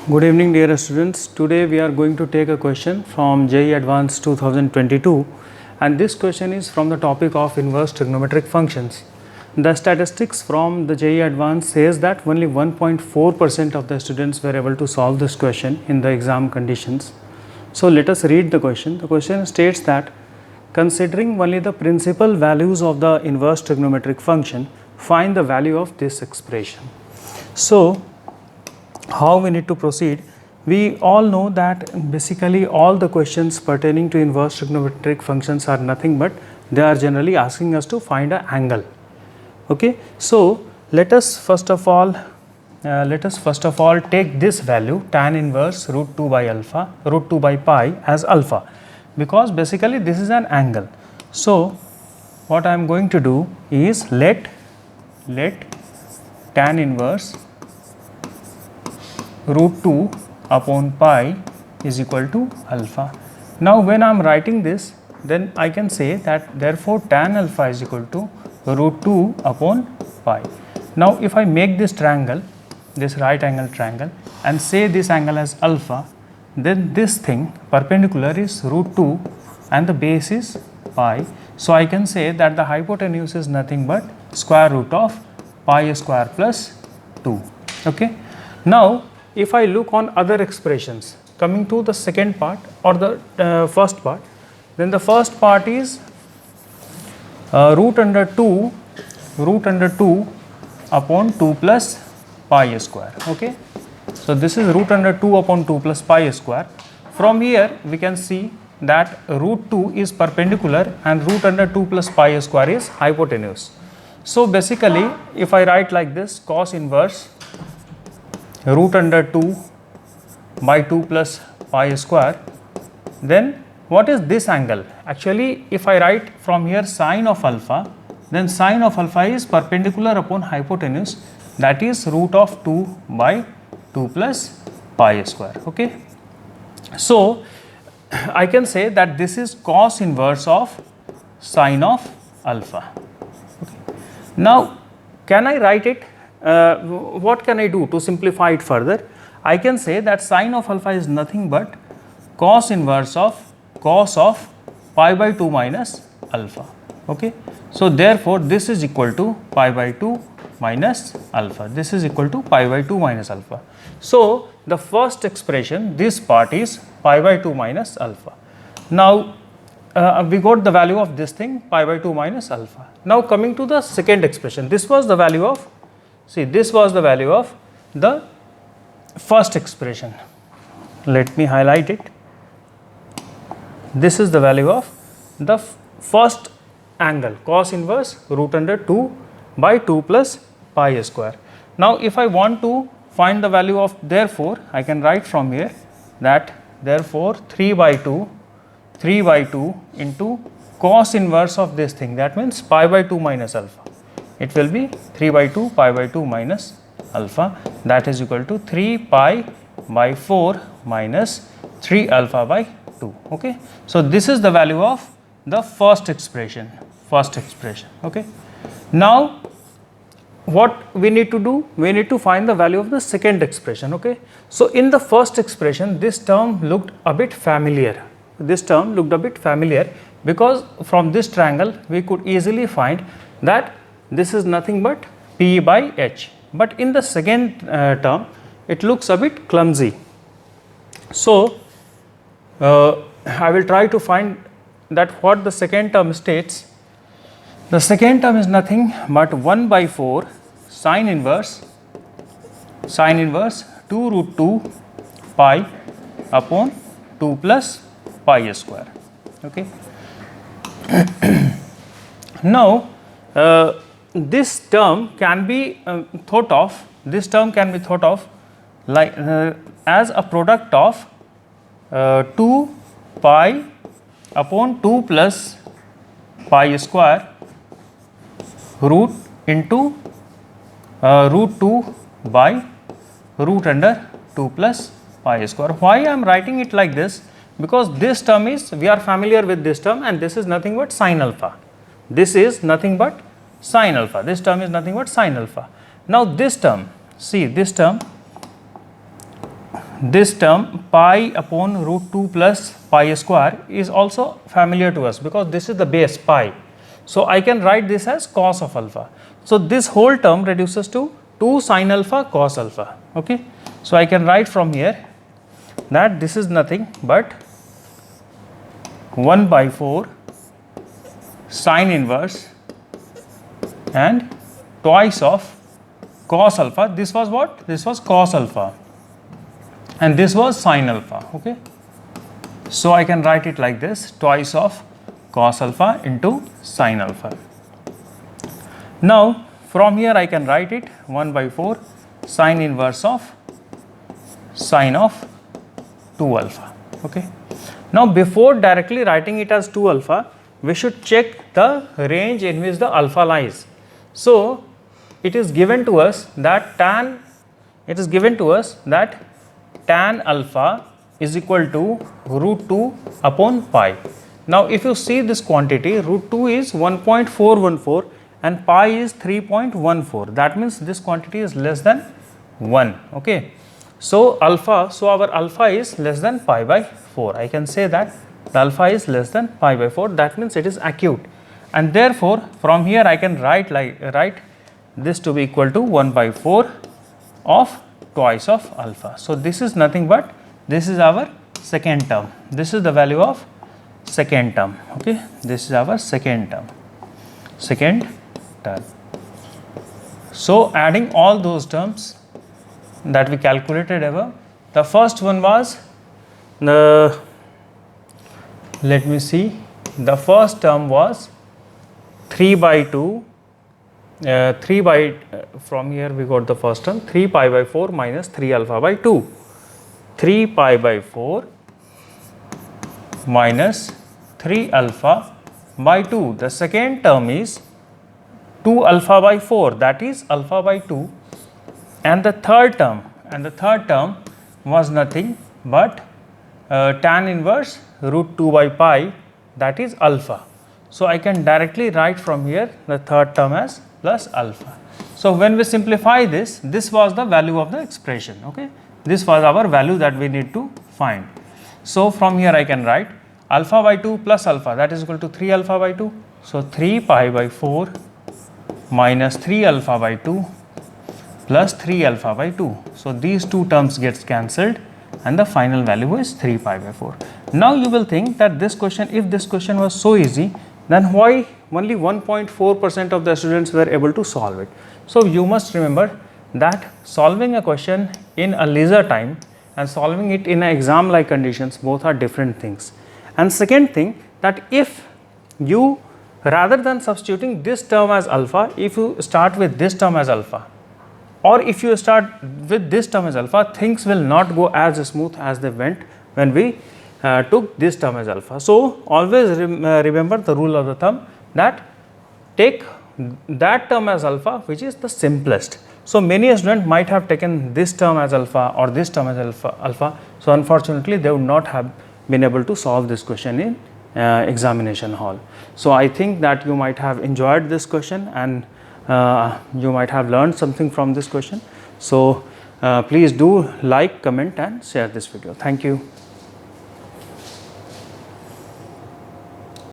Good evening dear students. Today we are going to take a question from JEE Advanced 2022 and this question is from the topic of inverse trigonometric functions. The statistics from the JEE Advanced says that only 1.4% of the students were able to solve this question in the exam conditions. So let us read the question. The question states that considering only the principal values of the inverse trigonometric function, find the value of this expression. So how we need to proceed? We all know that basically all the questions pertaining to inverse trigonometric functions are nothing but they are generally asking us to find an angle. Okay, so let us first of all take this value tan inverse root 2 by pi as alpha, because basically this is an angle. So what I am going to do is let tan inverse root 2 upon pi is equal to alpha. Now when I am writing this, then I can say that therefore tan alpha is equal to root 2 upon pi. Now if I make this triangle, this right angle triangle, and say this angle as alpha, then this thing perpendicular is root 2 and the base is pi. So I can say that the hypotenuse is nothing but square root of pi square plus 2. Okay. Now if I look on other expressions coming to the second part or the first part, then the first part is root under 2 upon 2 plus pi square. Okay. So this is root under 2 upon 2 plus pi square. From here we can see that root 2 is perpendicular and root under 2 plus pi square is hypotenuse. So basically if I write like this, cos inverse root under 2 by 2 plus pi square, then what is this angle? Actually if I write from here sine of alpha, then sine of alpha is perpendicular upon hypotenuse, that is root of 2 by 2 plus pi square. Okay. So I can say that this is cos inverse of sine of alpha. Okay. Now can I write it? What can I do to simplify it further? I can say that sine of alpha is nothing but cos inverse of pi by 2 minus alpha. Okay. So therefore this is equal to pi by 2 minus alpha. This is equal to pi by 2 minus alpha. So the first expression, this part is pi by 2 minus alpha. Now we got the value of this thing, pi by 2 minus alpha. Now coming to the second expression, this was the value of, see, this was the value of the first expression. Let me highlight it. This is the value of the first angle, cos inverse root under 2 by 2 plus pi square. Now if I want to find the value of, therefore I can write from here that therefore 3 by 2 into cos inverse of this thing, that means pi by 2 minus alpha. It will be 3 by 2 pi by 2 minus alpha, that is equal to 3 pi by 4 minus 3 alpha by 2. Okay. So this is the value of the first expression. Okay. Now what we need to do? We need to find the value of the second expression. Okay. So in the first expression, this term looked a bit familiar. Because from this triangle we could easily find that this is nothing but P by H. But in the second term, it looks a bit clumsy. So I will try to find that what the second term states. The second term is nothing but 1 by 4 sine inverse 2 root 2 pi upon 2 plus pi square. Okay. Now this term can be thought of like as a product of 2 pi upon 2 plus pi square root into root 2 by root under 2 plus pi square. Why I am writing it like this? Because this term is, we are familiar with this term, and this is nothing but sine alpha. This is nothing but sine alpha. This term is nothing but sine alpha. Now this term, see this term this term pi upon root 2 plus pi square is also familiar to us because this is the base pi. So, I can write this as cos of alpha. So, this whole term reduces to 2 sin alpha cos alpha. Okay. So, I can write from here that this is nothing but 1 by 4 sin inverse and twice of cos alpha. This was what? This was cos alpha and this was sin alpha. Okay. So, I can write it like this, twice of cos alpha into sin alpha. Now, from here I can write it 1 by 4 sin inverse of sin of 2 alpha. Okay. Now, before directly writing it as 2 alpha, we should check the range in which the alpha lies. So, it is given to us that tan alpha is equal to root 2 upon pi. Now, if you see this quantity, root 2 is 1.414 and pi is 3.14. That means this quantity is less than 1. Okay. So, our alpha is less than pi by 4. I can say that the alpha is less than pi by 4. That means it is acute, and therefore, from here I can write this to be equal to 1 by 4 of twice of alpha. So, this is nothing but this is our second term. This is the value of second term. Okay. This is our second term. So, adding all those terms that we calculated above, the first one was the first term was 3 by 2 from here we got the first term 3 pi by 4 minus 3 alpha by 2, 3 pi by 4 minus 3 alpha by 2. The second term is 2 alpha by 4, that is alpha by 2, and the third term was nothing but tan inverse root 2 by pi, that is alpha. So, I can directly write from here the third term as plus alpha. So, when we simplify this was the value of the expression. Okay. This was our value that we need to find. So, from here I can write alpha by 2 plus alpha, that is equal to 3 alpha by 2. So, 3 pi by 4 minus 3 alpha by 2 plus 3 alpha by 2. So, these two terms gets cancelled and the final value is 3 pi by 4. Now, you will think that this question, if this question was so easy, then why only 1.4% of the students were able to solve it. So, you must remember that solving a question in a leisure time and solving it in an exam like conditions, both are different things. And second thing, that if you, rather than substituting this term as alpha, if you start with this term as alpha, or if you start with this term as alpha, things will not go as smooth as they went when we took this term as alpha. So, always remember the rule of the thumb that take that term as alpha which is the simplest. So, many students might have taken this term as alpha or this term as alpha. So, unfortunately, they would not have been able to solve this question in examination hall. So, I think that you might have enjoyed this question and you might have learned something from this question. So, please do like, comment and share this video. Thank you.